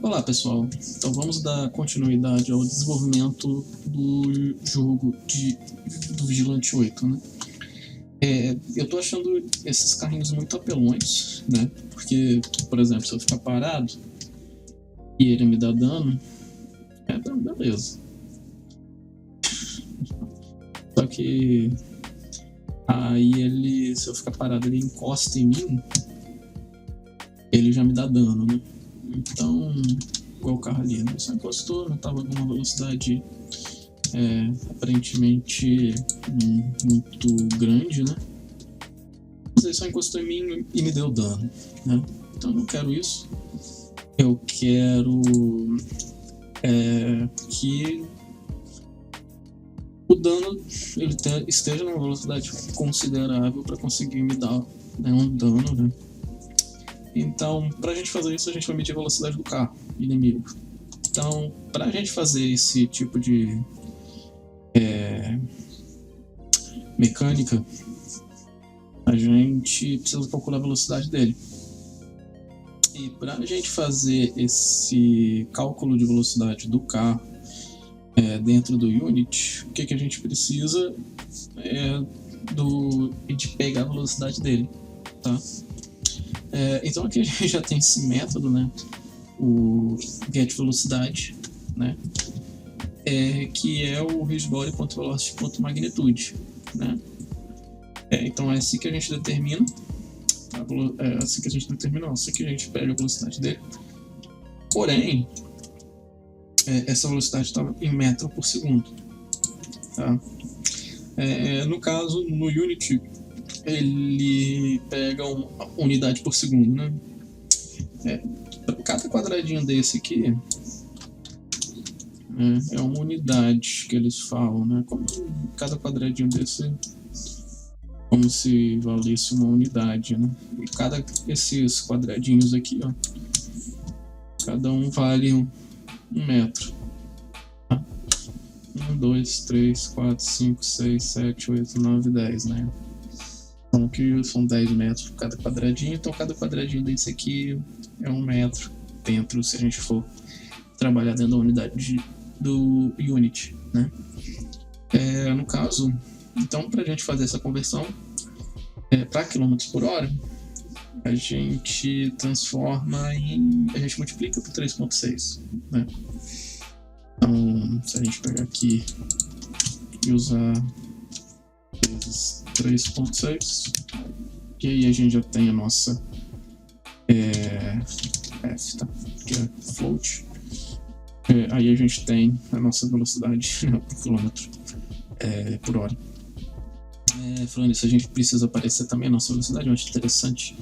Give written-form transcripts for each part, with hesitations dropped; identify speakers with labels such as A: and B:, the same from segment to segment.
A: Olá pessoal, então vamos dar continuidade ao desenvolvimento do jogo do Vigilante 8, né? Eu tô achando esses carrinhos muito apelões, né? Porque, por exemplo, se eu ficar parado e ele me dá dano, beleza. Só que aí ele, se eu ficar parado, ele encosta em mim, ele já me dá dano, né? Então, igual o carro ali, né? Só encostou, não tava com uma velocidade aparentemente muito grande, né? Mas ele só encostou em mim e me deu dano, né? Então eu não quero isso. Eu quero que o dano ele esteja numa velocidade considerável para conseguir me dar um dano, né? Então, para a gente fazer isso, a gente vai medir a velocidade do carro inimigo. Então, para a gente fazer esse tipo de mecânica, a gente precisa calcular a velocidade dele. E para a gente fazer esse cálculo de velocidade do carro dentro do Unity, o que a gente precisa de pegar a velocidade dele, tá? Então aqui a gente já tem esse método, né? O getVelocidade, né? Que é o ResBody.velocity.magnitude, né? Então é assim que a gente determina assim que a gente pega a velocidade dele. Porém, essa velocidade está em metro por segundo, tá? No caso, no Unity, ele pega uma unidade por segundo, né? Cada quadradinho desse aqui é uma unidade que eles falam, né? Como cada quadradinho desse como se valesse uma unidade, né? E esses quadradinhos aqui, ó, cada um vale um metro. Tá? 1, 2, 3, 4, 5, 6, 7, 8, 9, 10, né? Então aqui são 10 metros por cada quadradinho, então cada quadradinho desse aqui é 1 metro dentro, se a gente for trabalhar dentro da unidade do Unity, né? No caso, então, para a gente fazer essa conversão para quilômetros por hora, a gente a gente multiplica por 3,6, né? Então, se a gente pegar aqui e usar vezes 3,6, e aí a gente já tem a nossa F, tá? Que é float. Aí a gente tem a nossa velocidade por quilômetro por hora. Falando isso, a gente precisa aparecer também a nossa velocidade. Eu acho interessante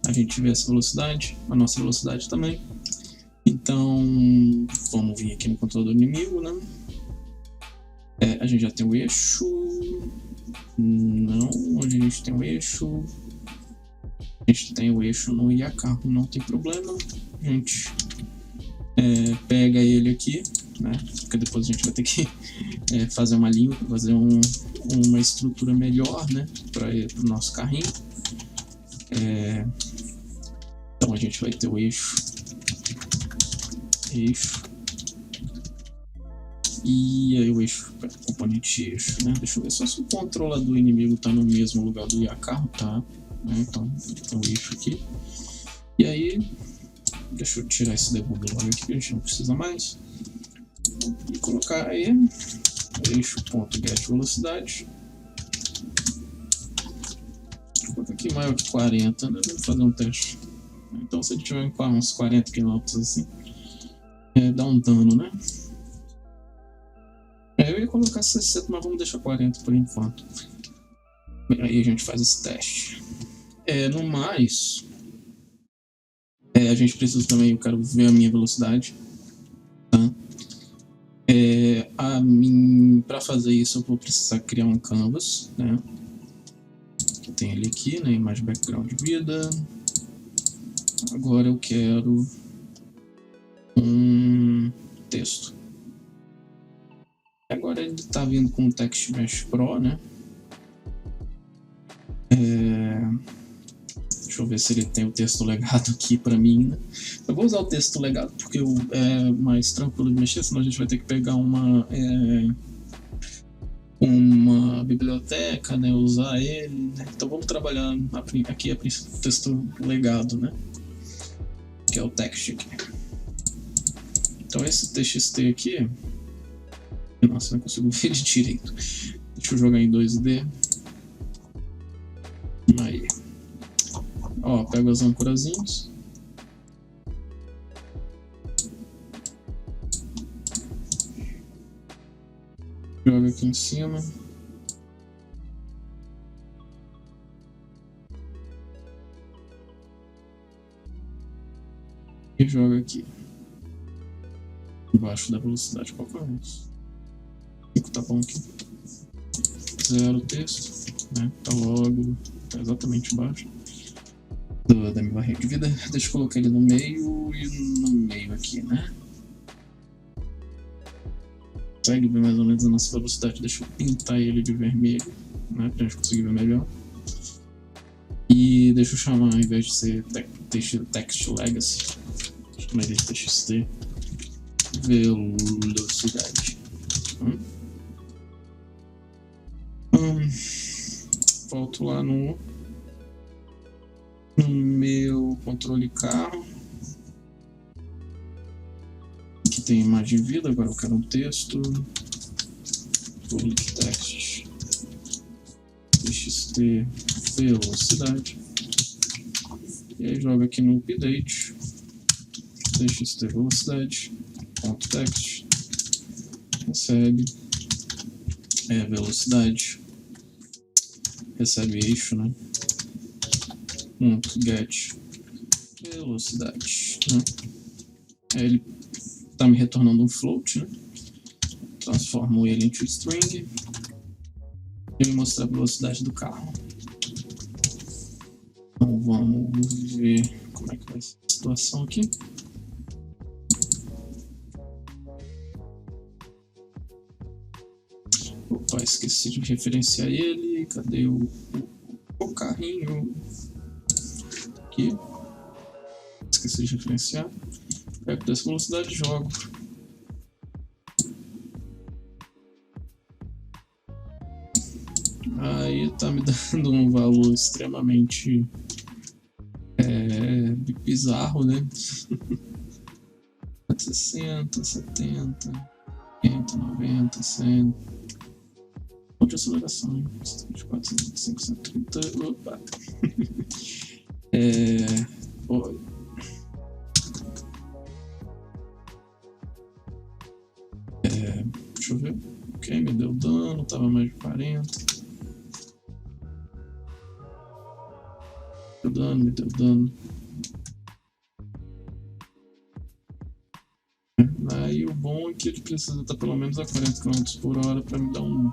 A: a gente ver essa velocidade, a nossa velocidade também. Então, vamos vir aqui no controle do inimigo, né? A gente já tem o eixo. Não, onde a gente tem o eixo? A gente tem o eixo no IA carro, não tem problema. A gente pega ele aqui, né? Porque depois a gente vai ter que fazer uma linha, fazer uma estrutura melhor, né? Para o nosso carrinho. Então a gente vai ter o eixo. E aí o eixo, componente eixo, né? Deixa eu ver só se o controlador inimigo tá no mesmo lugar do IA carro, tá? Então tem o eixo aqui. E aí, deixa eu tirar esse debug logo aqui que a gente não precisa mais. E colocar aí eixo.getVelocidade. Vou colocar aqui maior que 40, né? Vamos fazer um teste. Então se ele tiver uns 40 km assim, dá um dano, né? Eu ia colocar 60, mas vamos deixar 40 por enquanto. Aí a gente faz esse teste. No mais, a gente precisa também, eu quero ver a minha velocidade. Tá? Para fazer isso eu vou precisar criar um canvas, né? Que tem ele aqui, né? Imagem background de vida. Agora eu quero um texto. Agora ele está vindo com o Text Mesh Pro, né? Deixa eu ver se ele tem o texto legado aqui para mim, né? Eu vou usar o texto legado porque é mais tranquilo de mexer, senão a gente vai ter que pegar uma biblioteca, né? Usar ele, né? Então vamos trabalhar aqui a princípio o texto legado, né? Que é o text aqui. Então esse txt aqui, nossa, não consigo ver ele direito. Deixa eu jogar em 2D. Aí. Ó, pego as âncorazinhas. Joga aqui em cima. E joga aqui. Embaixo da velocidade. Qual que é isso? 5 tá bom aqui. 0 texto, né? Tá logo, tá exatamente embaixo da minha barrinha de vida. Deixa eu colocar ele no meio e no meio aqui, né? Consegue ver mais ou menos a nossa velocidade. Deixa eu pintar ele de vermelho, né? Pra gente conseguir ver melhor. E deixa eu chamar, ao invés de ser text legacy, chamar ele de txt velocidade. Volto lá no meu controle carro, que tem imagem vida. Agora eu quero um texto, public text txt velocidade, e aí joga aqui no update txt velocidade ponto text, recebe velocidade, recebe eixo, né? Get velocidade, né? Aí ele tá me retornando um float, né? Transformo ele em string e me mostrar a velocidade do carro. Então vamos ver como é que vai ser a situação aqui. Opa, esqueci de referenciar ele. Cadê o carrinho? Aqui. Esqueci de referenciar. Pego dessa velocidade e jogo. Aí tá me dando um valor extremamente bizarro, né? 60, 70, 80, 90, 100. Ponto de aceleração, hein? 124, 125, 130. Opa! Deixa eu ver. Ok, me deu dano, tava mais de 40. Me deu dano. Aí o bom é que ele precisa estar pelo menos a 40 km por hora para me dar um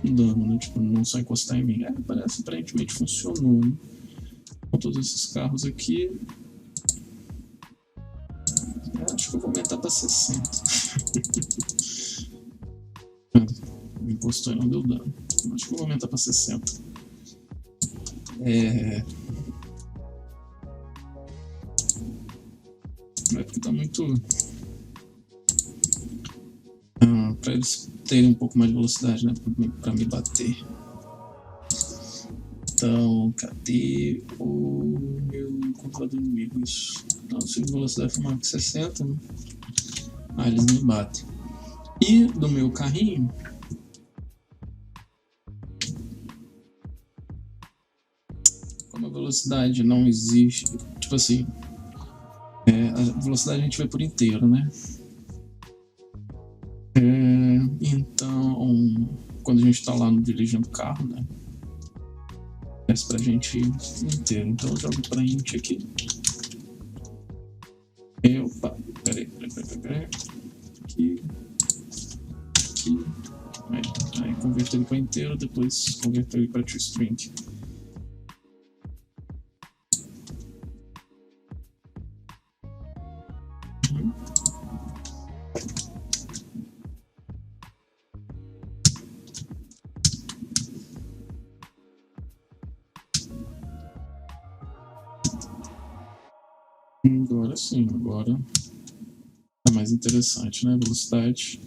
A: dano, né? Tipo, não só encostar em mim. Parece aparentemente funcionou, né? Com todos esses carros aqui. Acho que eu vou aumentar para 60. Me encostou e não deu dano. Acho que eu vou aumentar para 60. Porque tá muito. Para eles terem um pouco mais de velocidade, né? Para me bater. Então, cadê o meu controlador inimigo? Isso. Então, se a velocidade for maior que 60, né? Eles me batem. E do meu carrinho, como a velocidade não existe, tipo assim, a velocidade a gente vê por inteiro, né? Então, quando a gente está lá dirigindo o carro, né? Parece pra gente inteiro. Então eu jogo pra int aqui. Opa, peraí. Aqui. Aí converto ele pra inteiro, depois converto ele pra toString. Agora sim, agora é mais interessante, né? Velocidade.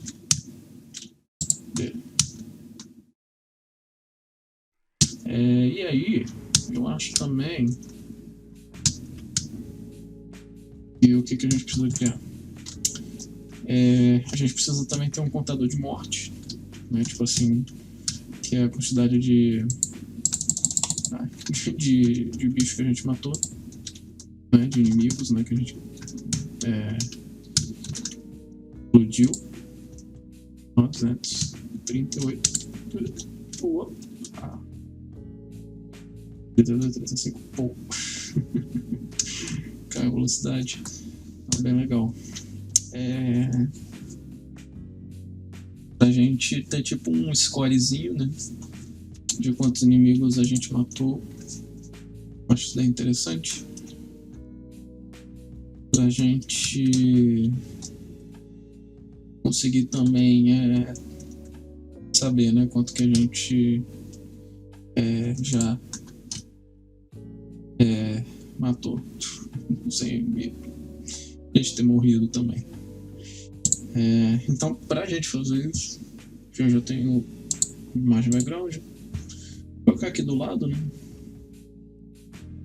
A: E aí, eu acho também que o que a gente precisa criar? A gente precisa também ter um contador de morte, né? Tipo assim, que é a quantidade de bicho que a gente matou, né? De inimigos, né? Que a gente explodiu. 238. Pô. Ah. 305 pouco. Caiu a velocidade. Bem legal. Pra gente ter tipo um scorezinho, né? De quantos inimigos a gente matou. Acho isso daí interessante. Pra gente conseguir também saber, né? Quanto que a gente já matou. Sem a gente ter morrido também. Então, pra gente fazer isso, eu já tenho imagem background. Vou colocar aqui do lado, né?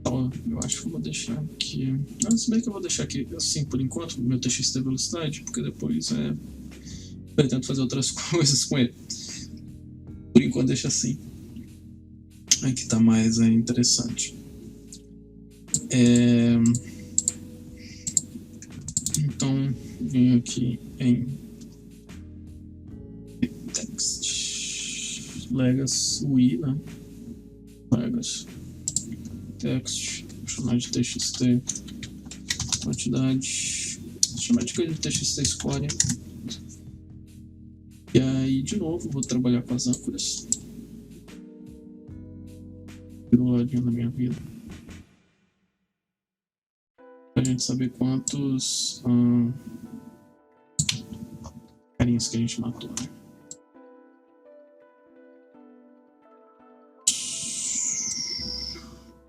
A: Então, eu acho que eu vou deixar aqui. Não, se bem que eu vou deixar aqui assim por enquanto, meu TX tem velocidade, porque depois pretendo fazer outras coisas com ele. Por enquanto, deixa assim. Aqui tá mais interessante. Então, venho aqui em text, legacy, UI, né? Legacy, text, vou chamar de txt, quantidade, vou chamar de coisa de txt score. E aí, de novo, vou trabalhar com as âncoras. Do ladinho da minha vida. Pra gente saber quantos carinhas que a gente matou, né?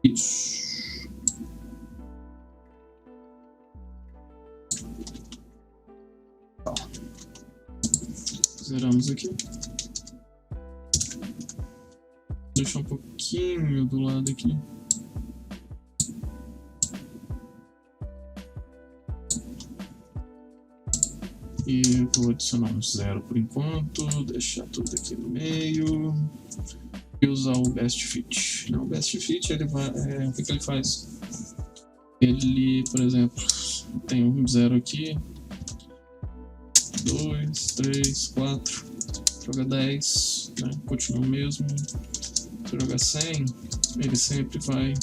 A: Isso. Tá. Zeramos aqui. Vou deixar um pouquinho do lado aqui. E vou adicionar um 0 por enquanto, deixar tudo aqui no meio e usar o Best Fit. O Best Fit, ele vai, o que ele faz? Ele, por exemplo, tem um 0 aqui, 2, 3, 4, joga 10, né? Continua o mesmo. Se jogar 100, ele sempre vai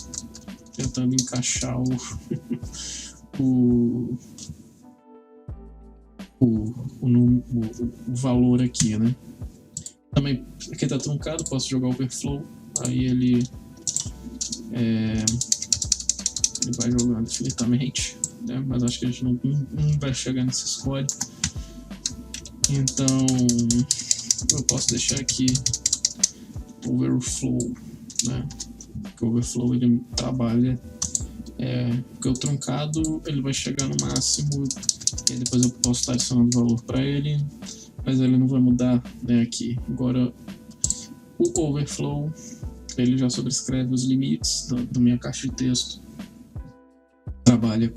A: tentando encaixar o valor aqui, né? Também aqui tá truncado, posso jogar overflow, aí ele vai jogando infinitamente, né? Mas acho que a gente não vai chegar nesse score. Então eu posso deixar aqui overflow, né? Porque o overflow ele trabalha porque o truncado ele vai chegar no máximo e depois eu posso estar adicionando valor para ele, mas ele não vai mudar, né, aqui. Agora o overflow ele já sobrescreve os limites da minha caixa de texto, trabalha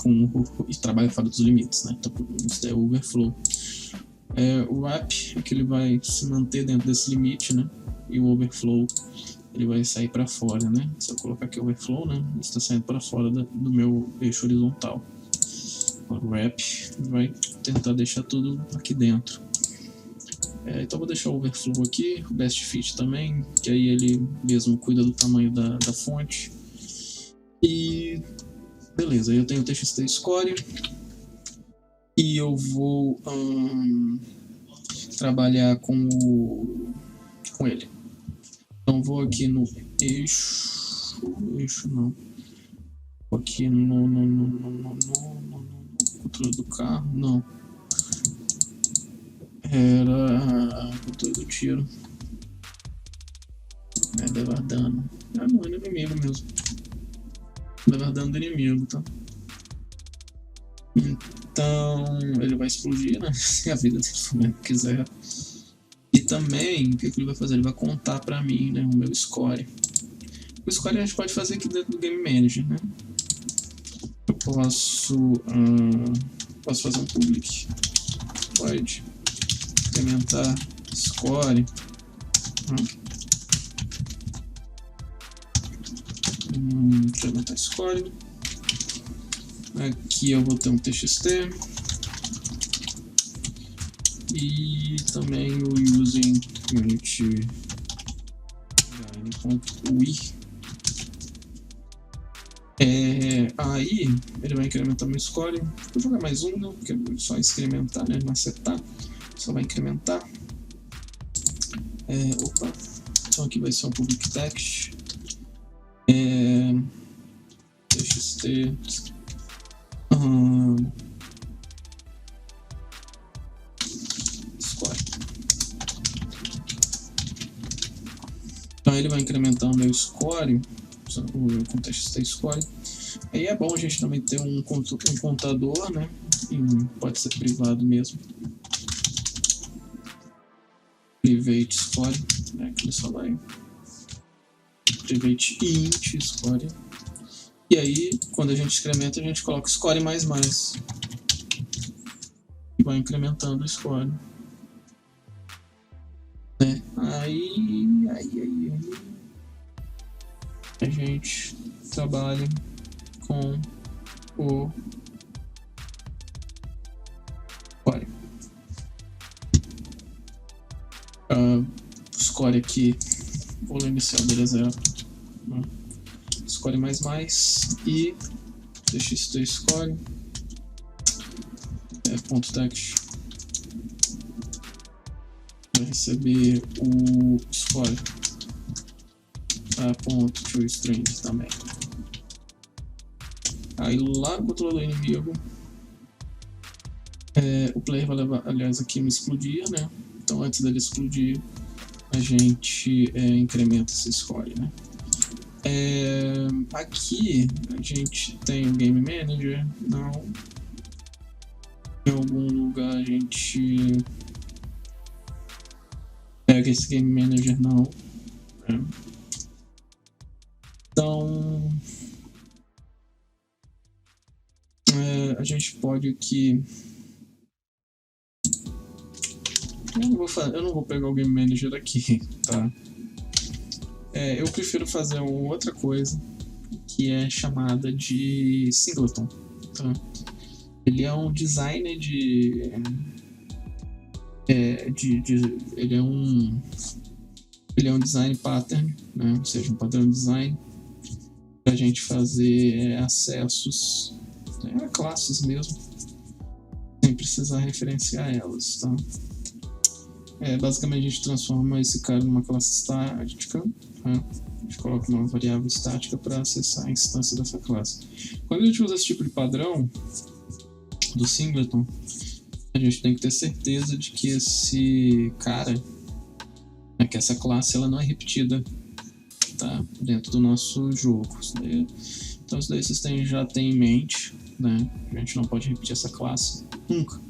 A: fora dos limites, né? Então isso é o overflow. O wrap é que ele vai se manter dentro desse limite, né? E o overflow ele vai sair para fora, né? Se eu colocar aqui overflow, né? Ele está saindo para fora do meu eixo horizontal. O wrap vai tentar deixar tudo aqui dentro. Então vou deixar o overflow aqui, o best fit também, que aí ele mesmo cuida do tamanho da fonte. E beleza, aí eu tenho o txt score e eu vou trabalhar com ele. Então vou aqui no eixo não, vou aqui no controle do carro, não, era controle do tiro, levar dano, não, é inimigo mesmo, levar dano do inimigo, tá? Então ele vai explodir, né? Se a vida dele for mesmo quiser. E também, o que ele vai fazer? Ele vai contar pra mim, né, o meu score. O score a gente pode fazer aqui dentro do Game Manager, né? Eu posso fazer um public void incrementar score. Incrementar score. Aqui eu vou ter um txt e também o using unity .ui. Aí ele vai incrementar meu score. Vou jogar mais um, não, porque é só incrementar, né? Não acertar, só vai incrementar. Então aqui vai ser um public text. txt score. Então ele vai incrementar o meu score, com txt score. Aí é bom a gente também ter um contador, né? Pode ser privado mesmo. Private score, né? Que ele só vai private int score. E aí, quando a gente incrementa, a gente coloca score mais. E vai incrementando o score. Né? Aí a gente trabalha com o score. O score aqui, o valor inicial dele é 0. Score mais e txt score ponto text vai receber o score ponto toString também. Aí lá no controlador inimigo o player vai levar, aliás, aqui me explodir, né? Então antes dele explodir a gente incrementa esse score, né? Aqui a gente tem o Game Manager, não. Em algum lugar a gente pega esse Game Manager, não. Então a gente pode aqui. Eu não vou pegar o Game Manager aqui, tá? Eu prefiro fazer uma outra coisa que é chamada de singleton, tá? Ele é um designer ele é um design pattern, né? Ou seja, um padrão design para a gente fazer acessos a classes mesmo, sem precisar referenciar elas, tá? Basicamente a gente transforma esse cara numa classe estática, né? A gente coloca uma variável estática para acessar a instância dessa classe. Quando a gente usa esse tipo de padrão do singleton, a gente tem que ter certeza de que esse cara, que essa classe, ela não é repetida, tá? Dentro do nosso jogo. Então isso daí vocês já têm em mente, né? A gente não pode repetir essa classe nunca.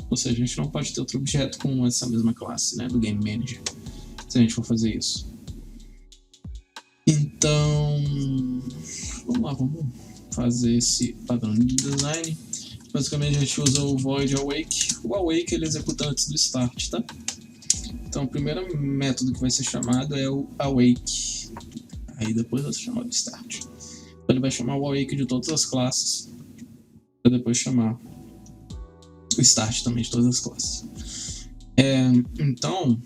A: Ou seja, a gente não pode ter outro objeto com essa mesma classe, né, do Game Manager, se a gente for fazer isso. Então, vamos fazer esse padrão de design. Basicamente a gente usa o void awake. O awake ele executa antes do start, tá? Então o primeiro método que vai ser chamado é o awake. Aí depois vai ser chamado start. Então ele vai chamar o awake de todas as classes, para depois chamar o start também de todas as classes. Então,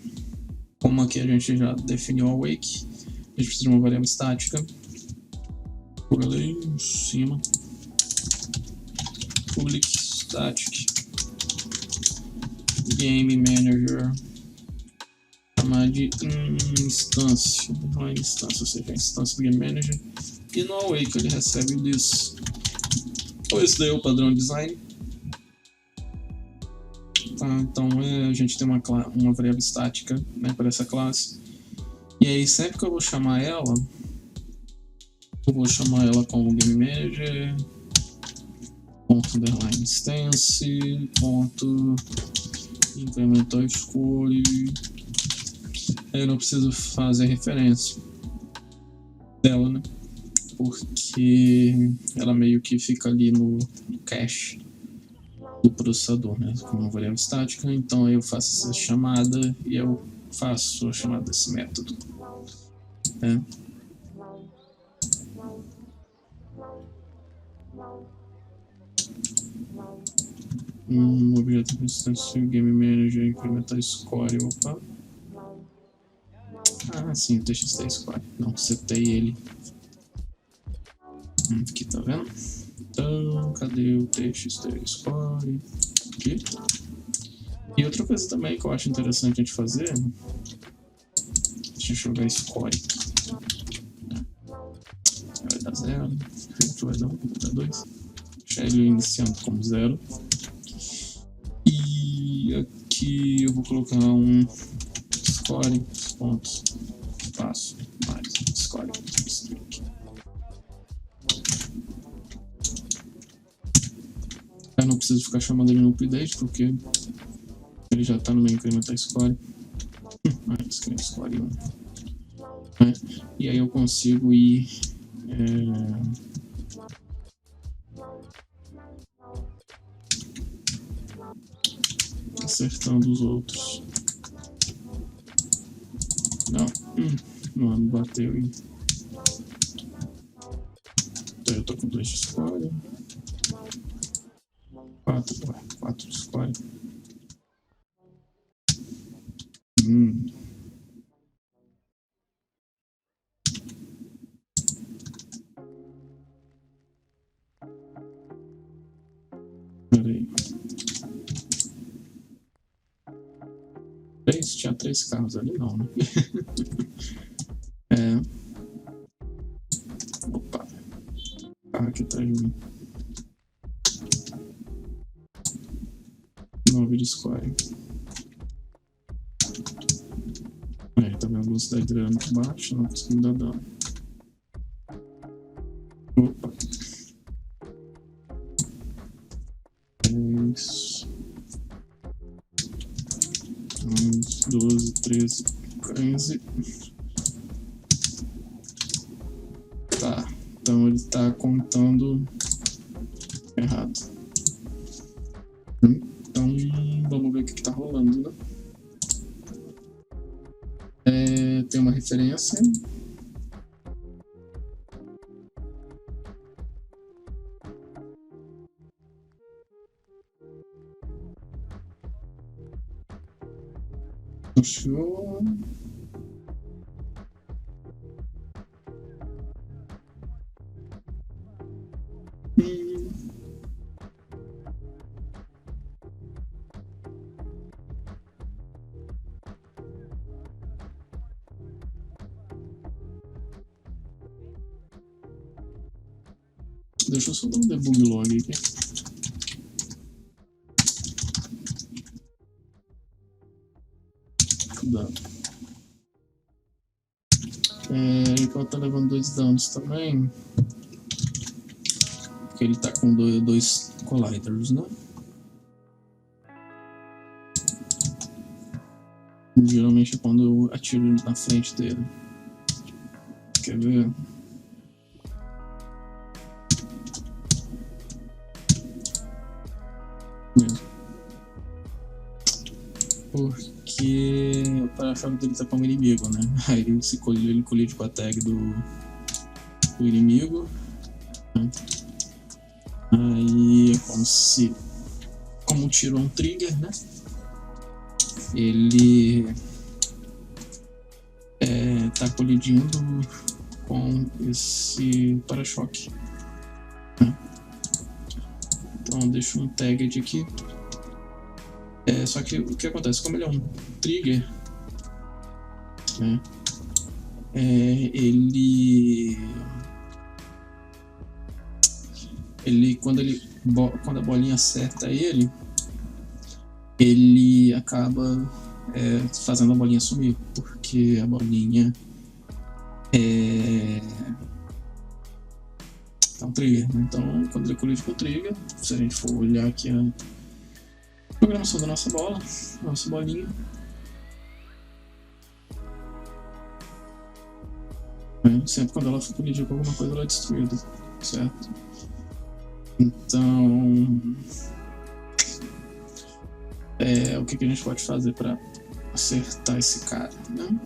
A: como aqui a gente já definiu o awake, a gente precisa de uma variável estática. Por ali em cima. Public static Game Manager, chamar de instância, ou seja, a instância do Game Manager. E no awake ele recebe o this. Então esse daí é o padrão design. Tá, então a gente tem uma variável estática, né, para essa classe. E aí sempre que eu vou chamar ela, como Game Manager, com underline stance, ponto, incrementar escolha. Eu não preciso fazer referência dela, né? Porque ela meio que fica ali no cache do processador, né? Como uma variável estática, então aí eu faço essa chamada e eu faço a chamada desse método, né? Objeto de instância Game Manager, incrementar score, opa. Ah, sim, o TXT score. Não, setei ele. Aqui, tá vendo? Então, cadê o TXT score? Aqui. E outra coisa também que eu acho interessante a gente fazer, deixa eu jogar score. Vai dar 0, vai dar 1, vai dar 2. Deixar ele iniciando como 0. E aqui eu vou colocar um score, pontos, espaço, mais score. Eu não preciso ficar chamando ele no update, porque ele já está no meu incrementar score. Score 1. Né? E aí eu consigo ir acertando os outros. Não bateu aí. Então eu tô com 2 de score. 4 de score. Peraí. Tinha 3 carros ali, não, né? Opa. Carro aqui atrás de mim. 9 de score. Tá vendo a velocidade dele muito baixa, não consigo dar dano. Opa. 10, 11, 12, 13, 15. Tá, então ele tá contando errado. Então vamos ver o que tá rolando, né? Tem uma referência. Show. Deixa eu só dar um debug log aqui. Ele tá levando 2 danos também. Porque ele tá com 2 colliders, né? Geralmente é quando eu atiro na frente dele. Quer ver? Porque o para-choque dele tá como inimigo, né? Aí ele colide com a tag do inimigo. Né? Aí é como tirou um trigger, né? Ele tá colidindo com esse para-choque. Né? Então deixa um tag aqui. Só que o que acontece? Como ele é um trigger, né? Quando a bolinha acerta ele acaba fazendo a bolinha sumir, porque a bolinha então trigger, né? Então, quando ele colide com o trigger, se a gente for olhar aqui a programação da nossa bola, nossa bolinha, né? Sempre quando ela for colidir com alguma coisa, ela é destruída, certo? Então, o que a gente pode fazer para acertar esse cara, né?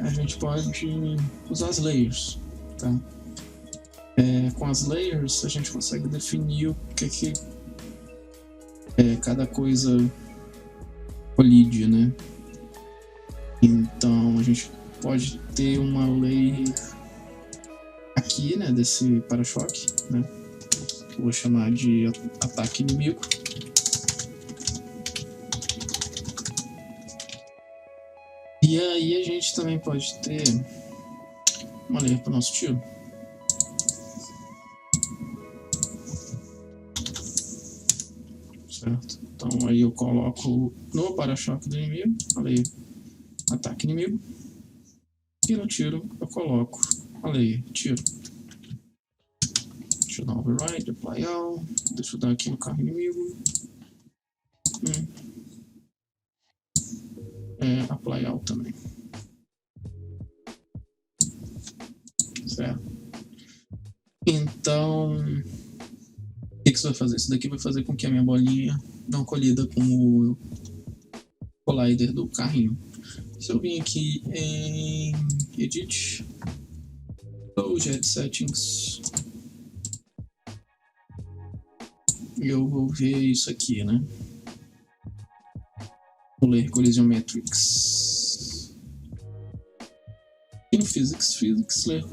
A: A gente pode usar as layers, tá? Com as layers a gente consegue definir o que cada coisa colide, né? Então a gente pode ter uma layer aqui, né, desse para-choque, né? Vou chamar de ataque inimigo. E aí a gente também pode ter uma layer para o nosso tiro. Certo? Então aí eu coloco no para-choque do inimigo, a layer ataque inimigo. E no tiro eu coloco a layer tiro. Deixa eu dar um override, apply all. Deixa eu dar aqui no carro inimigo. Apply all também. Certo? Então, o que isso vai fazer? Isso daqui vai fazer com que a minha bolinha não colida com o collider do carrinho. Se eu vim aqui em Edit, Jet Settings, eu vou ver isso aqui, né? Vou ler Collision Metrics. E no Physics, ler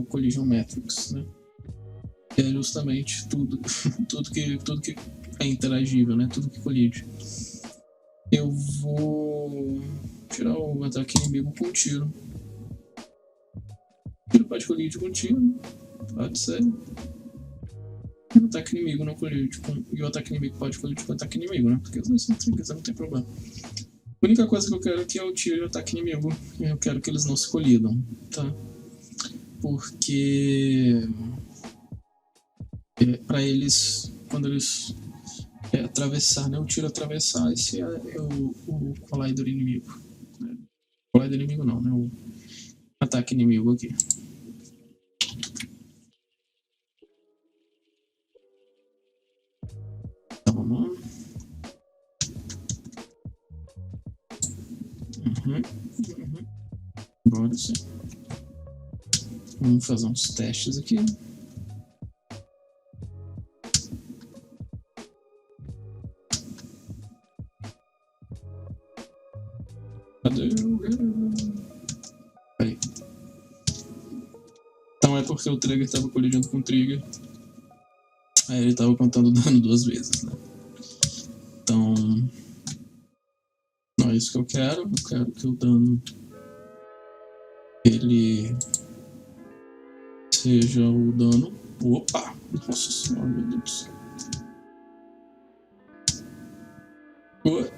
A: Collision Metrics, né? Que é justamente tudo que é interagível, né? Tudo que colide. Eu vou tirar o ataque inimigo com tiro. O tiro pode colidir com tiro, pode ser. E o ataque inimigo não colide com. E o ataque inimigo pode colidir com o ataque inimigo, né? Porque os dois são triggers, não tem problema. A única coisa que eu quero aqui é o tiro e o ataque inimigo. E eu quero que eles não se colidam, tá? Porque para eles, quando eles atravessar, né? O tiro atravessar, esse é o collider inimigo. Né? Collider inimigo não, né? O ataque inimigo aqui. Então vamos lá. Agora sim. Vamos fazer uns testes aqui. Cadê? Aí. Então é porque o trigger estava colidindo com o trigger. Aí ele estava contando dano 2 vezes, né? Então não é isso que eu quero. Eu quero que o dano ele seja o dano. Opa! Nossa senhora, meu Deus do céu. Oi.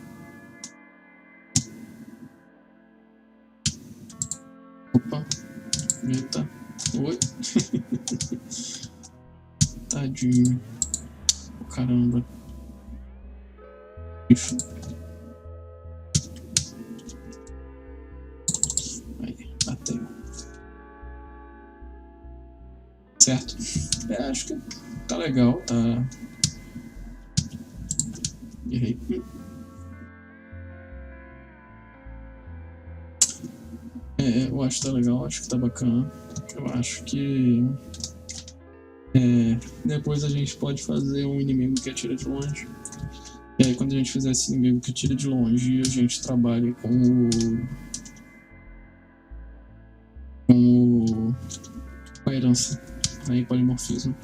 A: Opa. Eita. Oi. Tadinho. Caramba. Bicho. Aí, bateu. Certo? Acho que tá legal, tá. Errei. Eu acho que tá legal, acho que tá bacana. Eu acho que depois a gente pode fazer um inimigo que atira de longe. E aí quando a gente fizer esse inimigo que atira de longe, a gente trabalha com a herança, aí polimorfismo.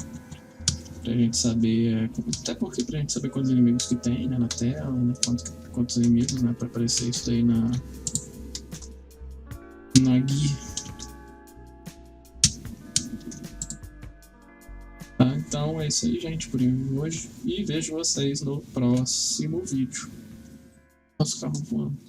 A: Pra gente saber, até porque pra gente saber quantos inimigos que tem, né, na tela, né, quantos inimigos, né, pra aparecer isso daí na guia. Tá, então é isso aí, gente, por hoje. E vejo vocês no próximo vídeo. Nosso carro voando.